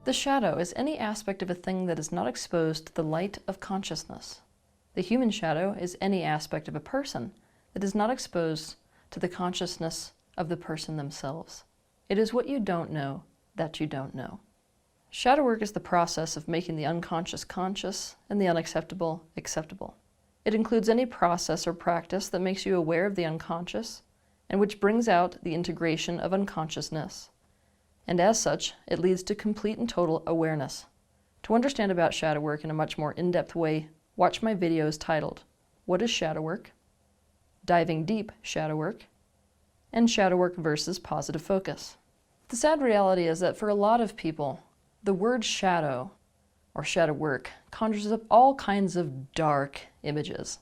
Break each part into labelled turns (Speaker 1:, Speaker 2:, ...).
Speaker 1: The shadow is any aspect of a thing that is not exposed to the light of consciousness. The human shadow is any aspect of a person that is not exposed to the consciousness of the person themselves. It is what you don't know that you don't know. Shadow work is the process of making the unconscious conscious and the unacceptable acceptable. It includes any process or practice that makes you aware of the unconscious and which brings out the integration of unconsciousness. And as such, it leads to complete and total awareness. To understand about shadow work in a much more in-depth way, watch my videos titled, What is Shadow Work? Diving Deep Shadow Work, and Shadow Work versus Positive Focus. The sad reality is that for a lot of people, the word shadow or shadow work conjures up all kinds of dark images.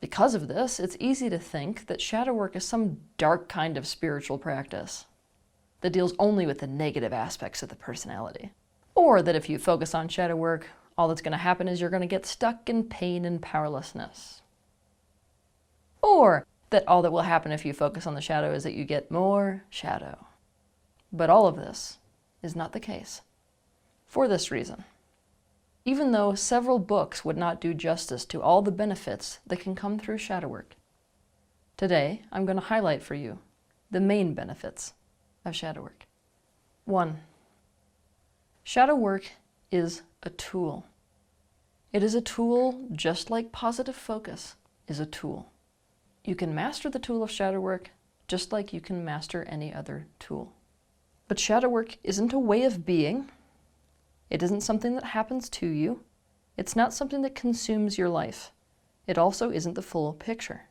Speaker 1: Because of this, it's easy to think that shadow work is some dark kind of spiritual practice that deals only with the negative aspects of the personality. Or that if you focus on shadow work, all that's going to happen is you're going to get stuck in pain and powerlessness. Or that all that will happen if you focus on the shadow is that you get more shadow. But all of this is not the case. For this reason, even though several books would not do justice to all the benefits that can come through shadow work, today I'm going to highlight for you the main benefits of shadow work. 1. Shadow work is a tool. It is a tool just like positive focus is a tool. You can master the tool of shadow work just like you can master any other tool. But shadow work isn't a way of being. It isn't something that happens to you. It's not something that consumes your life. It also isn't the full picture.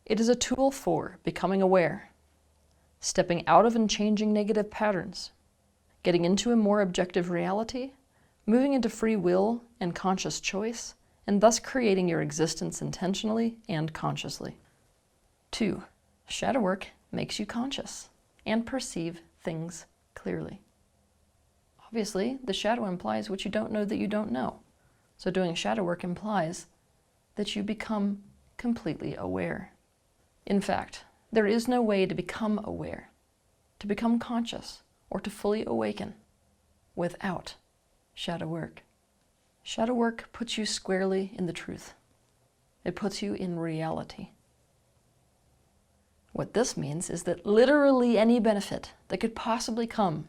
Speaker 1: It is a tool for becoming aware, stepping out of and changing negative patterns, getting into a more objective reality, moving into free will and conscious choice, and thus creating your existence intentionally and consciously. 2. Shadow work makes you conscious and perceive things clearly. Obviously, the shadow implies what you don't know that you don't know. So doing shadow work implies that you become completely aware. In fact, there is no way to become aware, to become conscious, or to fully awaken without shadow work. Shadow work puts you squarely in the truth. It puts you in reality. What this means is that literally any benefit that could possibly come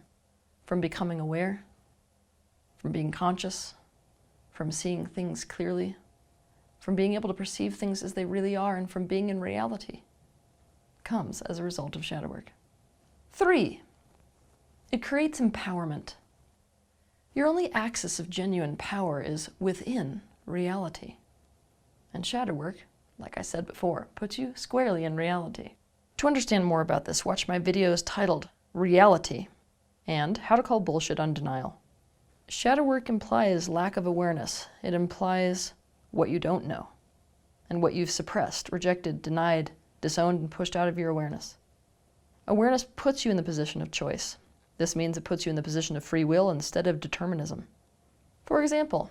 Speaker 1: from becoming aware, from being conscious, from seeing things clearly, from being able to perceive things as they really are, and from being in reality, comes as a result of shadow work. 3. It creates empowerment. Your only axis of genuine power is within reality. And shadow work, like I said before, puts you squarely in reality. To understand more about this, watch my videos titled Reality and How to Call Bullshit on Denial. Shadow work implies lack of awareness. It implies what you don't know and what you've suppressed, rejected, denied, disowned, and pushed out of your awareness. Awareness puts you in the position of choice. This means it puts you in the position of free will instead of determinism. For example,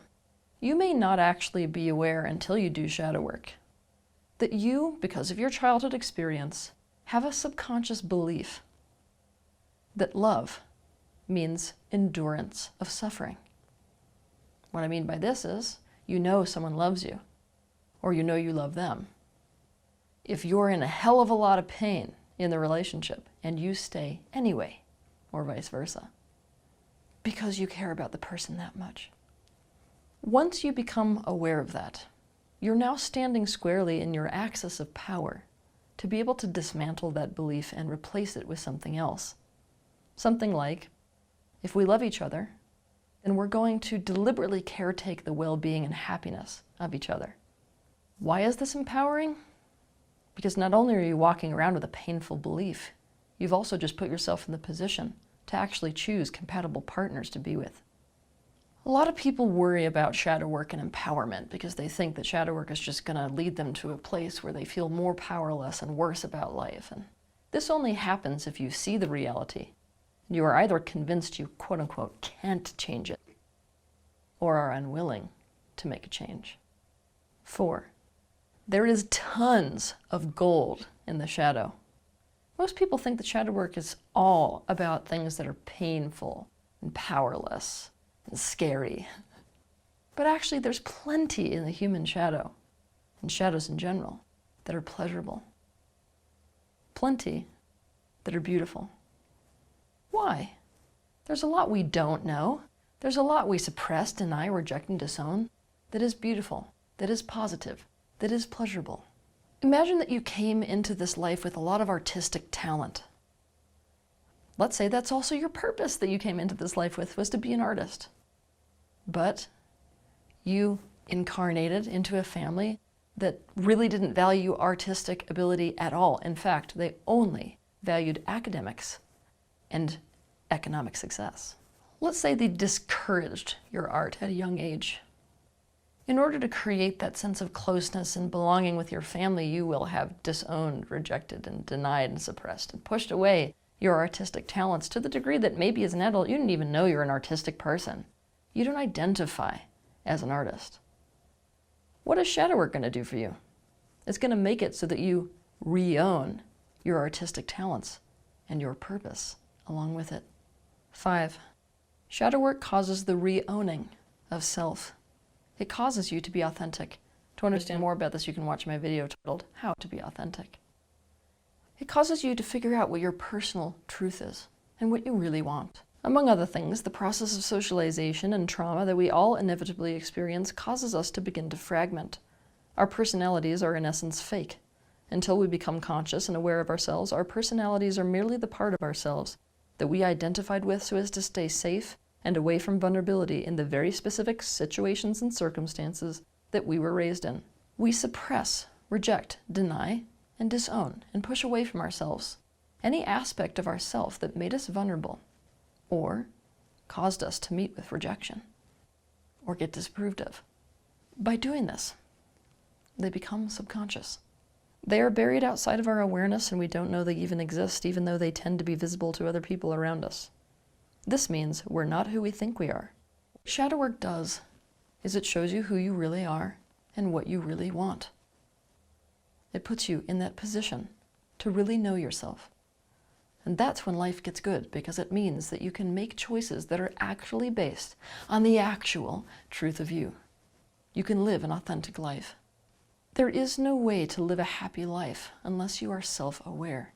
Speaker 1: you may not actually be aware until you do shadow work that you, because of your childhood experience, have a subconscious belief that love means endurance of suffering. What I mean by this is, you know someone loves you, or you know you love them. If you're in a hell of a lot of pain in the relationship and you stay anyway, or vice versa, because you care about the person that much. Once you become aware of that, you're now standing squarely in your axis of power to be able to dismantle that belief and replace it with something else. Something like, if we love each other, then we're going to deliberately caretake the well-being and happiness of each other. Why is this empowering? Because not only are you walking around with a painful belief, you've also just put yourself in the position to actually choose compatible partners to be with. A lot of people worry about shadow work and empowerment because they think that shadow work is just going to lead them to a place where they feel more powerless and worse about life. And this only happens if you see the reality. You are either convinced you, quote-unquote, can't change it, or are unwilling to make a change. 4. There is tons of gold in the shadow. Most people think that shadow work is all about things that are painful, and powerless and scary. But actually, there's plenty in the human shadow, and shadows in general, that are pleasurable. Plenty that are beautiful. Why? There's a lot we don't know. There's a lot we suppress, deny, reject, and disown that is beautiful, that is positive, that is pleasurable. Imagine that you came into this life with a lot of artistic talent. Let's say that's also your purpose that you came into this life with, was to be an artist. But you incarnated into a family that really didn't value artistic ability at all. In fact, they only valued academics and economic success. Let's say they discouraged your art at a young age. In order to create that sense of closeness and belonging with your family, you will have disowned, rejected, and denied and suppressed and pushed away your artistic talents to the degree that maybe as an adult you didn't even know you're an artistic person. You don't identify as an artist. What is shadow work going to do for you? It's going to make it so that you re-own your artistic talents and your purpose along with it. 5. Shadow work causes the re-owning of self. It causes you to be authentic. To understand more about this, you can watch my video titled How to Be Authentic. It causes you to figure out what your personal truth is and what you really want. Among other things, the process of socialization and trauma that we all inevitably experience causes us to begin to fragment. Our personalities are in essence fake. Until we become conscious and aware of ourselves, our personalities are merely the part of ourselves that we identified with so as to stay safe and away from vulnerability in the very specific situations and circumstances that we were raised in. We suppress, reject, deny, and disown and push away from ourselves any aspect of ourself that made us vulnerable or caused us to meet with rejection or get disapproved of. By doing this, they become subconscious. They are buried outside of our awareness and we don't know they even exist, even though they tend to be visible to other people around us. This means we're not who we think we are. What shadow work does is it shows you who you really are and what you really want. It puts you in that position to really know yourself. And that's when life gets good, because it means that you can make choices that are actually based on the actual truth of you. You can live an authentic life. There is no way to live a happy life unless you are self-aware.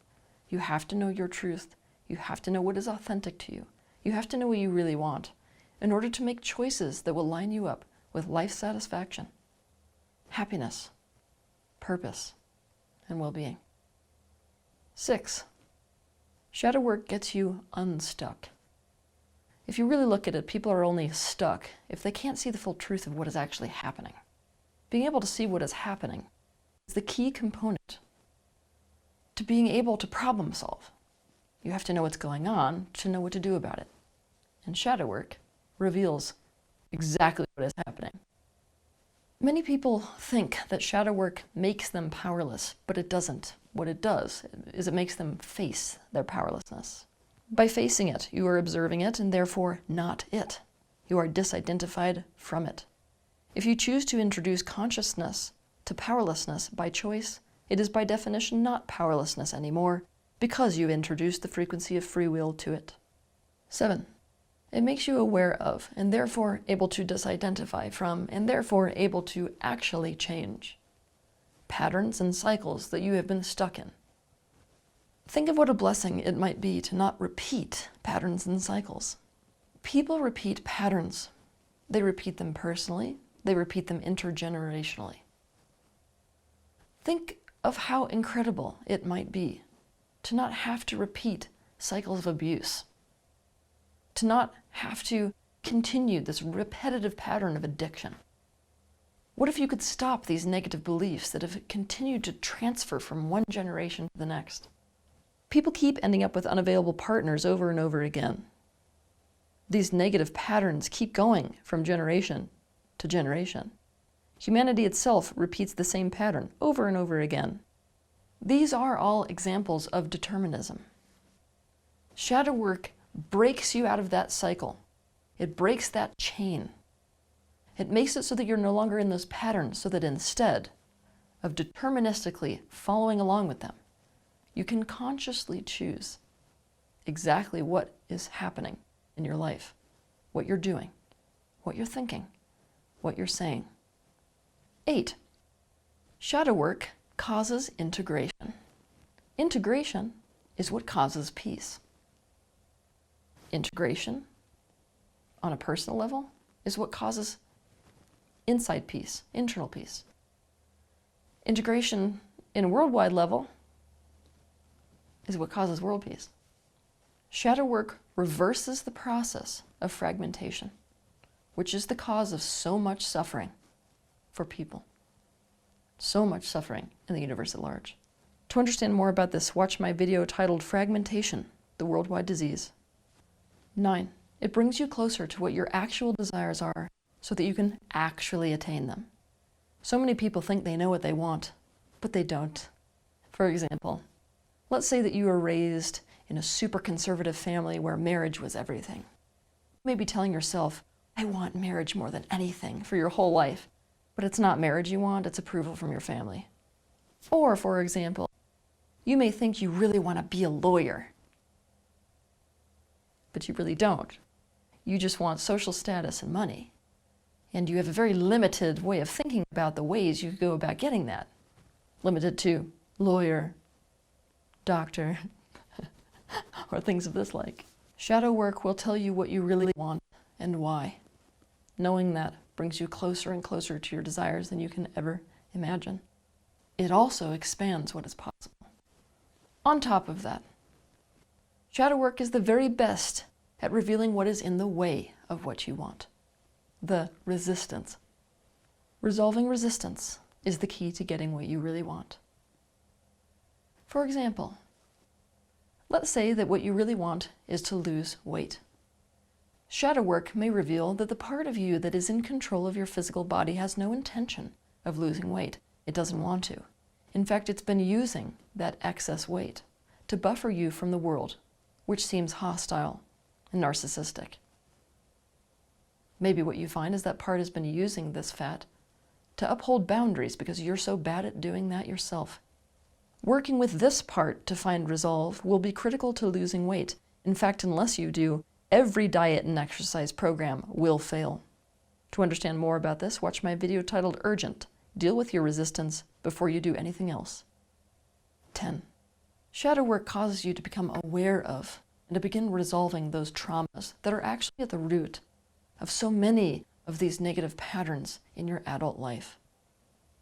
Speaker 1: You have to know your truth. You have to know what is authentic to you. You have to know what you really want in order to make choices that will line you up with life satisfaction, happiness, purpose, and well-being. 6. Shadow work gets you unstuck. If you really look at it, people are only stuck if they can't see the full truth of what is actually happening. Being able to see what is happening is the key component to being able to problem solve. You have to know what's going on to know what to do about it. And shadow work reveals exactly what is happening. Many people think that shadow work makes them powerless, but it doesn't. What it does is it makes them face their powerlessness. By facing it, you are observing it and therefore not it. You are disidentified from it. If you choose to introduce consciousness to powerlessness by choice, it is by definition not powerlessness anymore because you introduced the frequency of free will to it. 7. It makes you aware of and therefore able to disidentify from and therefore able to actually change patterns and cycles that you have been stuck in. Think of what a blessing it might be to not repeat patterns and cycles. People repeat patterns. They repeat them personally. They repeat them intergenerationally. Think of how incredible it might be to not have to repeat cycles of abuse, to not have to continue this repetitive pattern of addiction. What if you could stop these negative beliefs that have continued to transfer from one generation to the next? People keep ending up with unavailable partners over and over again. These negative patterns keep going from generation to generation. Humanity itself repeats the same pattern over and over again. These are all examples of determinism. Shadow work breaks you out of that cycle. It breaks that chain. It makes it so that you're no longer in those patterns, so that instead of deterministically following along with them, you can consciously choose exactly what is happening in your life. what you're doing, what you're thinking, what you're saying. 8. Shadow work causes integration. Integration is what causes peace. Integration, on a personal level, is what causes inside peace, internal peace. Integration in a worldwide level is what causes world peace. Shadow work reverses the process of fragmentation, which is the cause of so much suffering for people. So much suffering in the universe at large. To understand more about this, watch my video titled Fragmentation, the Worldwide Disease. 9. It brings you closer to what your actual desires are so that you can actually attain them. So many people think they know what they want, but they don't. For example, let's say that you were raised in a super conservative family where marriage was everything. You may be telling yourself, I want marriage more than anything for your whole life, but it's not marriage you want, it's approval from your family. Or, for example, you may think you really want to be a lawyer, but you really don't. You just want social status and money. And you have a very limited way of thinking about the ways you go about getting that. Limited to lawyer, doctor, or things of this like. Shadow work will tell you what you really want and why. Knowing that brings you closer and closer to your desires than you can ever imagine. It also expands what is possible. On top of that, shadow work is the very best at revealing what is in the way of what you want. The resistance. Resolving resistance is the key to getting what you really want. For example, let's say that what you really want is to lose weight. Shadow work may reveal that the part of you that is in control of your physical body has no intention of losing weight. It doesn't want to. In fact, it's been using that excess weight to buffer you from the world, which seems hostile and narcissistic. Maybe what you find is that part has been using this fat to uphold boundaries because you're so bad at doing that yourself. Working with this part to find resolve will be critical to losing weight. In fact, unless you do, every diet and exercise program will fail. To understand more about this, watch my video titled Urgent. Deal with your resistance before you do anything else. 10. Shadow work causes you to become aware of and to begin resolving those traumas that are actually at the root of so many of these negative patterns in your adult life.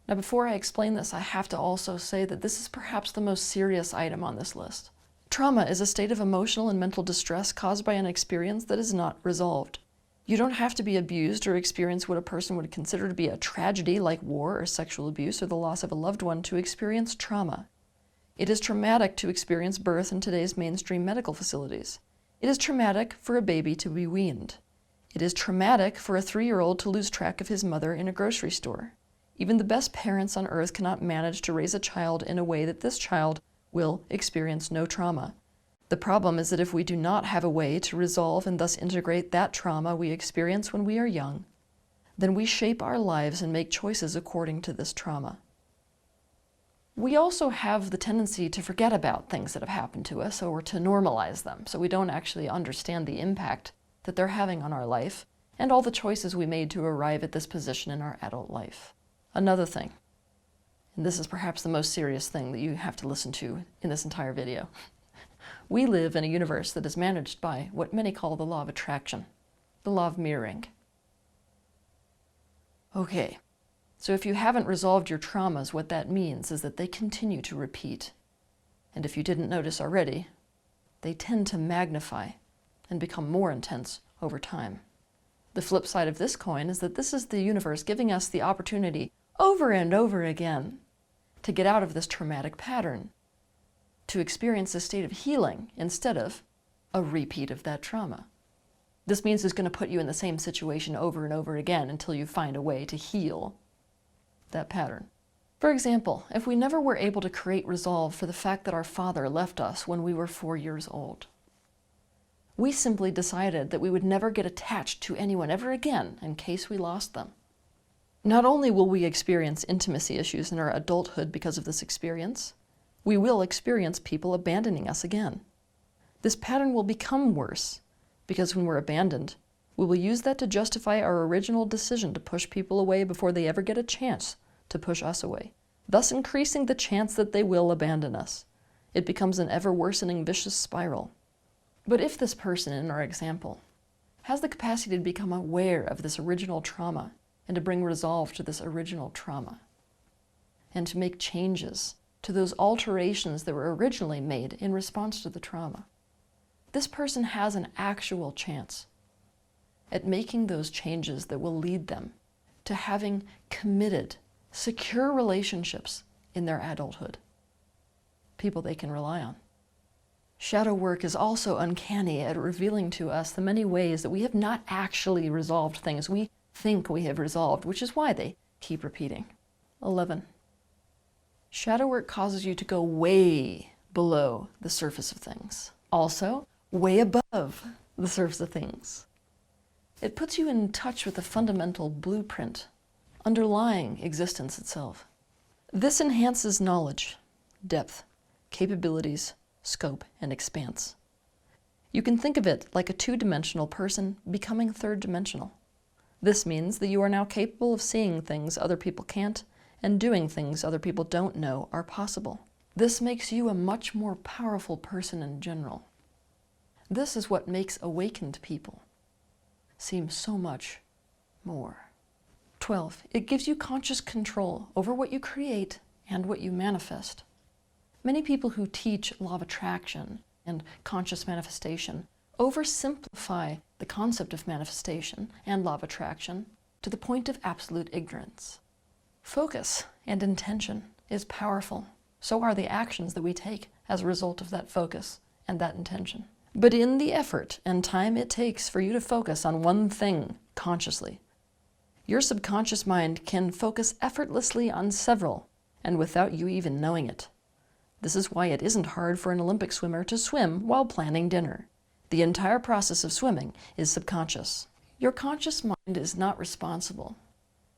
Speaker 1: Now, before I explain this, I have to also say that this is perhaps the most serious item on this list. Trauma is a state of emotional and mental distress caused by an experience that is not resolved. You don't have to be abused or experience what a person would consider to be a tragedy like war or sexual abuse or the loss of a loved one to experience trauma. It is traumatic to experience birth in today's mainstream medical facilities. It is traumatic for a baby to be weaned. It is traumatic for a 3-year-old to lose track of his mother in a grocery store. Even the best parents on earth cannot manage to raise a child in a way that this child will experience no trauma. The problem is that if we do not have a way to resolve and thus integrate that trauma we experience when we are young, then we shape our lives and make choices according to this trauma. We also have the tendency to forget about things that have happened to us or to normalize them, so we don't actually understand the impact that they're having on our life and all the choices we made to arrive at this position in our adult life. Another thing, and this is perhaps the most serious thing that you have to listen to in this entire video. We live in a universe that is managed by what many call the law of attraction, the law of mirroring. Okay, so if you haven't resolved your traumas, what that means is that they continue to repeat. And if you didn't notice already, they tend to magnify and become more intense over time. The flip side of this coin is that this is the universe giving us the opportunity over and over again to get out of this traumatic pattern, to experience a state of healing instead of a repeat of that trauma. This means it's going to put you in the same situation over and over again until you find a way to heal that pattern. For example, if we never were able to create resolve for the fact that our father left us when we were 4 years old, we simply decided that we would never get attached to anyone ever again in case we lost them. Not only will we experience intimacy issues in our adulthood because of this experience, we will experience people abandoning us again. This pattern will become worse because when we're abandoned, We will use that to justify our original decision to push people away before they ever get a chance to push us away, thus increasing the chance that they will abandon us. It becomes an ever-worsening vicious spiral. But if this person in our example has the capacity to become aware of this original trauma and to bring resolve to this original trauma, and to make changes to those alterations that were originally made in response to the trauma, this person has an actual chance at making those changes that will lead them to having committed, secure relationships in their adulthood. People they can rely on. Shadow work is also uncanny at revealing to us the many ways that we have not actually resolved things we think we have resolved, which is why they keep repeating. 11. Shadow work causes you to go way below the surface of things. Also, way above the surface of things. It puts you in touch with the fundamental blueprint underlying existence itself. This enhances knowledge, depth, capabilities, scope, and expanse. You can think of it like a two-dimensional person becoming third-dimensional. This means that you are now capable of seeing things other people can't and doing things other people don't know are possible. This makes you a much more powerful person in general. This is what makes awakened people seem so much more. 12. It gives you conscious control over what you create and what you manifest. Many people who teach law of attraction and conscious manifestation oversimplify the concept of manifestation and law of attraction to the point of absolute ignorance. Focus and intention is powerful. So are the actions that we take as a result of that focus and that intention. But in the effort and time it takes for you to focus on one thing consciously, your subconscious mind can focus effortlessly on several, and without you even knowing it. This is why it isn't hard for an Olympic swimmer to swim while planning dinner. The entire process of swimming is subconscious. Your conscious mind is not responsible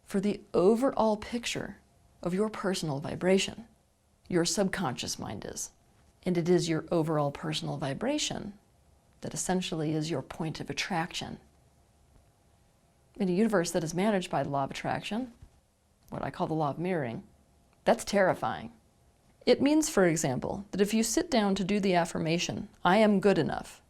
Speaker 1: for the overall picture of your personal vibration. Your subconscious mind is. And it is your overall personal vibration that essentially is your point of attraction. In a universe that is managed by the law of attraction, what I call the law of mirroring, that's terrifying. It means, for example, that if you sit down to do the affirmation, I am good enough,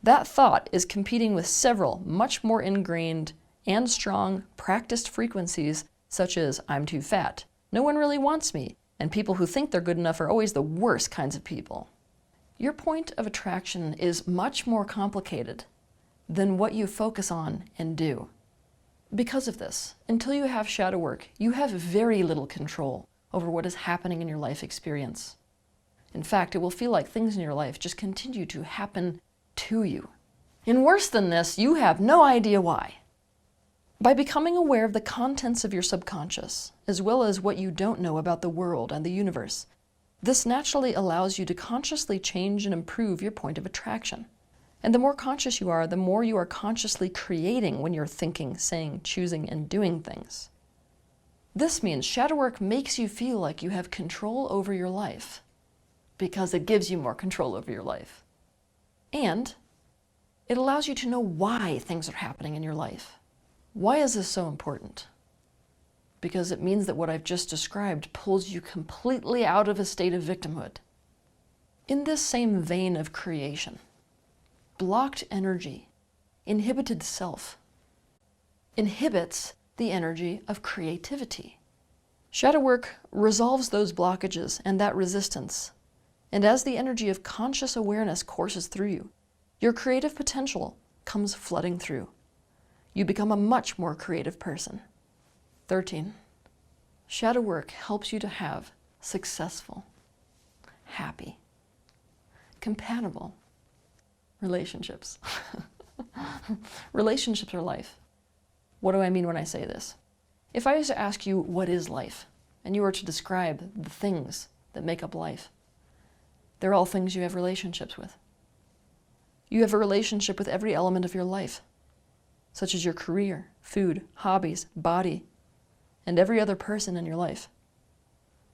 Speaker 1: that thought is competing with several much more ingrained and strong practiced frequencies such as I'm too fat, no one really wants me, and people who think they're good enough are always the worst kinds of people. Your point of attraction is much more complicated than what you focus on and do. Because of this, until you have shadow work, you have very little control over what is happening in your life experience. In fact, it will feel like things in your life just continue to happen to you. And worse than this, you have no idea why. By becoming aware of the contents of your subconscious, as well as what you don't know about the world and the universe, this naturally allows you to consciously change and improve your point of attraction. And the more conscious you are, the more you are consciously creating when you're thinking, saying, choosing, and doing things. This means shadow work makes you feel like you have control over your life, because it gives you more control over your life. And it allows you to know why things are happening in your life. Why is this so important? Because it means that what I've just described pulls you completely out of a state of victimhood. In this same vein of creation, blocked energy, inhibited self, inhibits the energy of creativity. Shadow work resolves those blockages and that resistance, and as the energy of conscious awareness courses through you, your creative potential comes flooding through. You become a much more creative person. 13. Shadow work helps you to have successful, happy, compatible relationships. Relationships are life. What do I mean when I say this? If I was to ask you what is life, and you were to describe the things that make up life, they're all things you have relationships with. You have a relationship with every element of your life, such as your career, food, hobbies, body, and every other person in your life.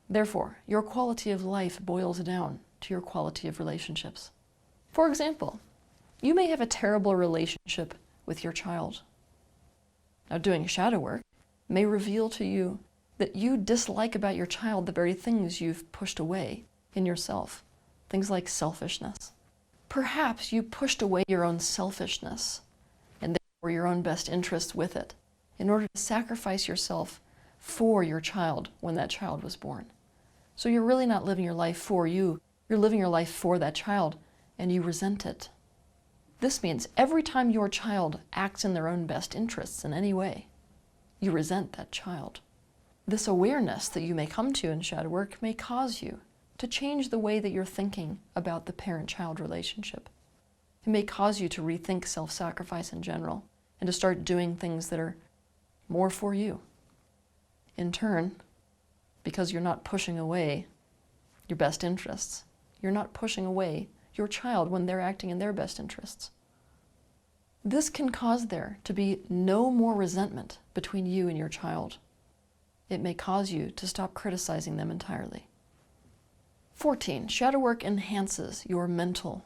Speaker 1: Therefore, your quality of life boils down to your quality of relationships. For example, you may have a terrible relationship with your child. Now, doing shadow work may reveal to you that you dislike about your child the very things you've pushed away in yourself, things like selfishness. Perhaps you pushed away your own selfishness and therefore your own best interests with it in order to sacrifice yourself for your child when that child was born. So you're really not living your life for you, you're living your life for that child, and you resent it. This means every time your child acts in their own best interests in any way, you resent that child. This awareness that you may come to in shadow work may cause you to change the way that you're thinking about the parent-child relationship. It may cause you to rethink self-sacrifice in general and to start doing things that are more for you. In turn, because you're not pushing away your best interests, you're not pushing away your child when they're acting in their best interests. This can cause there to be no more resentment between you and your child. It may cause you to stop criticizing them entirely. 14. Shadow work enhances your mental,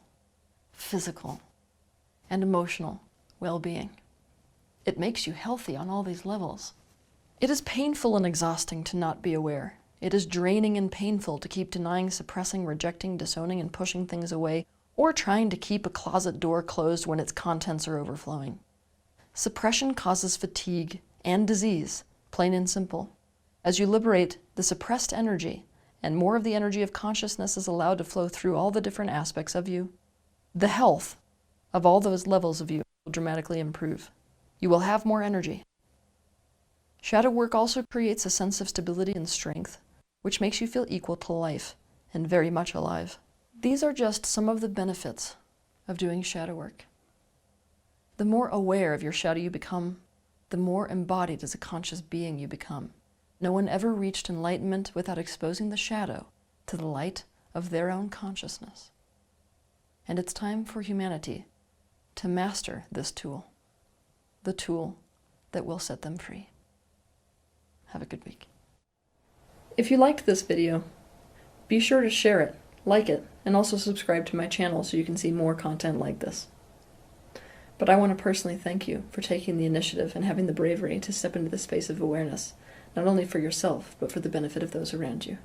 Speaker 1: physical, and emotional well-being. It makes you healthy on all these levels. It is painful and exhausting to not be aware. It is draining and painful to keep denying, suppressing, rejecting, disowning, and pushing things away, or trying to keep a closet door closed when its contents are overflowing. Suppression causes fatigue and disease, plain and simple. As you liberate the suppressed energy, and more of the energy of consciousness is allowed to flow through all the different aspects of you, the health of all those levels of you will dramatically improve. You will have more energy. Shadow work also creates a sense of stability and strength, which makes you feel equal to life and very much alive. These are just some of the benefits of doing shadow work. The more aware of your shadow you become, the more embodied as a conscious being you become. No one ever reached enlightenment without exposing the shadow to the light of their own consciousness. And it's time for humanity to master this tool, the tool that will set them free. Have a good week. If you liked this video, be sure to share it, like it, and also subscribe to my channel so you can see more content like this. But I want to personally thank you for taking the initiative and having the bravery to step into the space of awareness, not only for yourself, but for the benefit of those around you.